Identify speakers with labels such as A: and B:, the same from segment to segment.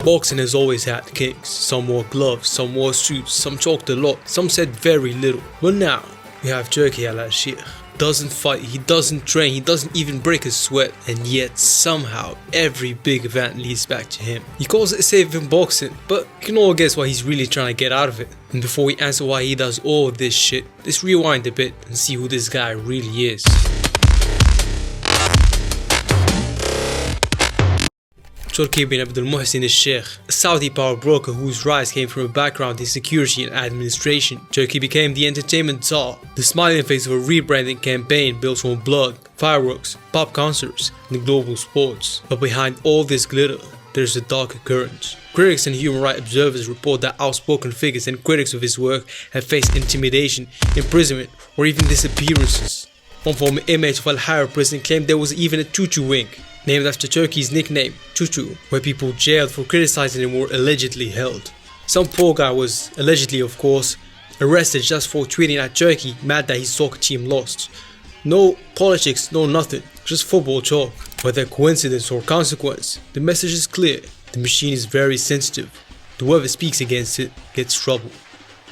A: Boxing has always had kings. Some wore gloves, some wore suits, some talked a lot, some said very little. But now, we have Turki Alalshikh. Doesn't fight, he doesn't train, he doesn't even break a sweat, and yet somehow every big event leads back to him. He calls it safe in boxing, but you can all guess what he's really trying to get out of it. And before we answer why he does all of this shit, let's rewind a bit and see who this guy really is. Turki bin Abdul Muhsin al-Sheikh, a Saudi power broker whose rise came from a background in security and administration. Turki became the entertainment czar, the smiling face of a rebranding campaign built on blood, fireworks, pop concerts, and global sports. But behind all this glitter, there's a darker current. Critics and human rights observers report that outspoken figures and critics of his work have faced intimidation, imprisonment, or even disappearances. One former inmate of Al-Hara prison claimed there was even a tutu wing, named after Turkey's nickname, Tutu, where people jailed for criticizing him were allegedly held. Some poor guy was, allegedly of course, arrested just for tweeting at Turkey mad that his soccer team lost. No politics, no nothing, just football talk. Whether coincidence or consequence, the message is clear. The machine is very sensitive. Whoever speaks against it gets trouble.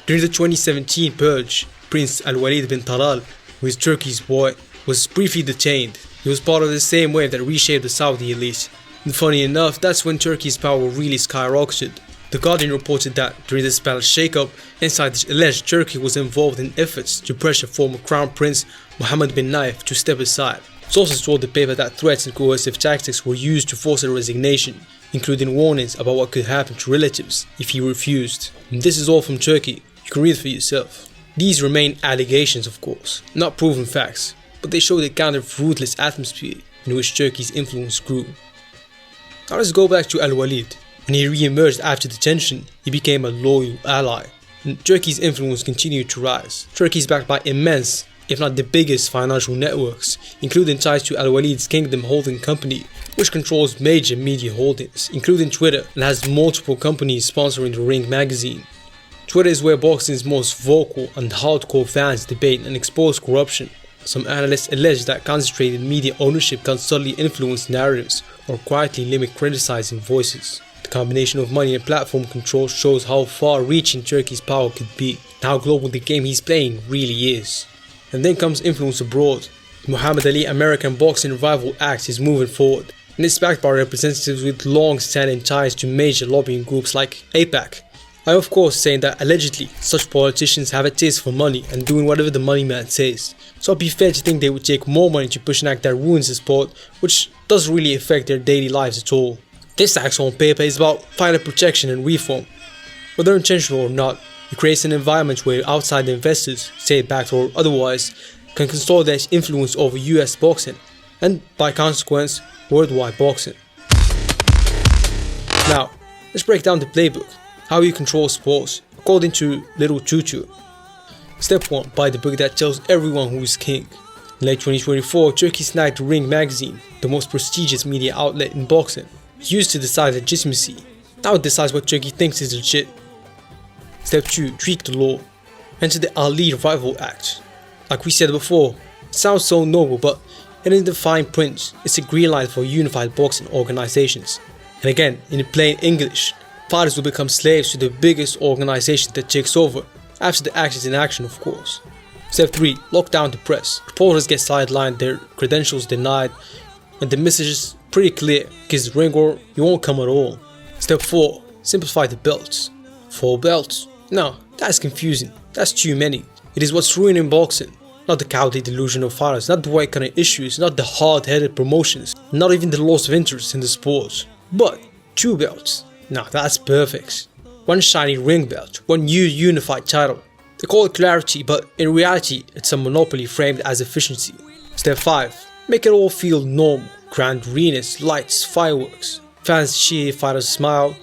A: During the 2017 purge, Prince Al-Walid bin Talal, who is Turkey's boy, was briefly detained. He was part of the same wave that reshaped the Saudi elite. And funny enough, that's when Turkey's power really skyrocketed. The Guardian reported that during the spell shake-up, inside the alleged Turkey was involved in efforts to pressure former Crown Prince Mohammed bin Nayef to step aside. Sources told the paper that threats and coercive tactics were used to force a resignation, including warnings about what could happen to relatives if he refused. And this is all from Turkey. You can read it for yourself. These remain allegations, of course, not proven facts, but they show the kind of ruthless atmosphere in which Turkey's influence grew. Now let's go back to Al-Walid. When he re-emerged after detention, he became a loyal ally, and Turkey's influence continued to rise. Turkey is backed by immense, if not the biggest financial networks, including ties to Al-Walid's Kingdom holding company, which controls major media holdings, including Twitter, and has multiple companies sponsoring the Ring magazine. Twitter is where boxing's most vocal and hardcore fans debate and expose corruption. Some analysts allege that concentrated media ownership can subtly influence narratives or quietly limit criticizing voices. The combination of money and platform control shows how far-reaching Turkey's power could be, and how global the game he's playing really is. And then comes influence abroad. The Muhammad Ali American Boxing Revival Act is moving forward, and it's backed by representatives with long-standing ties to major lobbying groups like AIPAC. I'm of course saying that allegedly, such politicians have a taste for money and doing whatever the money man says. So it'd be fair to think they would take more money to push an act that ruins the sport, which doesn't really affect their daily lives at all. This act on paper is about fighter protection and reform. Whether intentional or not, it creates an environment where outside investors, state-backed or otherwise, can consolidate influence over US boxing, and by consequence, worldwide boxing. Now, let's break down the playbook. How you control sports, according to Little Tutu. Step 1. Buy the book that tells everyone who is king. In late 2024, Turkey snagged Ring magazine, the most prestigious media outlet in boxing. It's used to decide legitimacy. Now it decides what Turkey thinks is legit. Step 2. Tweak the law. Enter the Ali Revival Act. Like we said before, it sounds so noble, but in the fine print, it's a green light for unified boxing organizations. And again, in plain English, fighters will become slaves to the biggest organization that takes over, after the act is in action of course. Step 3. Lock down the press. Reporters get sidelined, their credentials denied, and the message is pretty clear, because ring or you won't come at all. Step 4. Simplify the belts. 4 belts? No, that's confusing, that's too many. It is what's ruining boxing. Not the cowardly delusion of fighters, not the white collar issues, not the hard-headed promotions, not even the loss of interest in the sport. But 2 belts. Now that's perfect. 1 shiny ring belt, 1 new unified title. They call it clarity, but in reality, it's a monopoly framed as efficiency. Step 5. Make it all feel normal. Grand arenas, lights, fireworks. Fans cheer, fighters smile.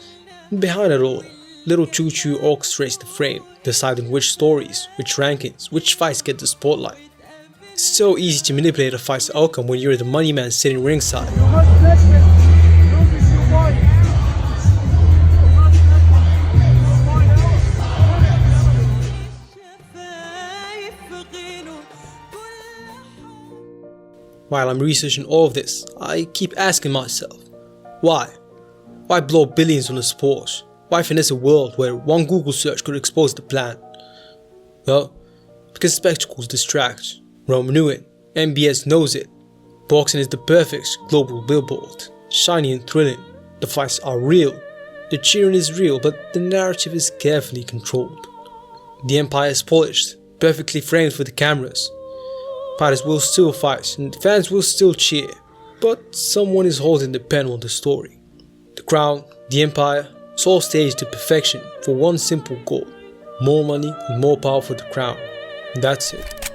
A: And behind it all, Little Tutu orchestrates the frame, deciding which stories, which rankings, which fights get the spotlight. It's so easy to manipulate a fight's outcome when you're the money man sitting ringside. While I'm researching all of this, I keep asking myself, why? Why blow billions on a sport? Why finesse a world where one Google search could expose the plan? Well, because spectacles distract. Rome knew it. MBS knows it. Boxing is the perfect global billboard. Shiny and thrilling. The fights are real. The cheering is real, but the narrative is carefully controlled. The empire is polished, perfectly framed for the cameras. Fighters will still fight and fans will still cheer, but someone is holding the pen on the story. The crown, the empire, it's all staged to perfection for one simple goal: more money and more power for the crown. That's it.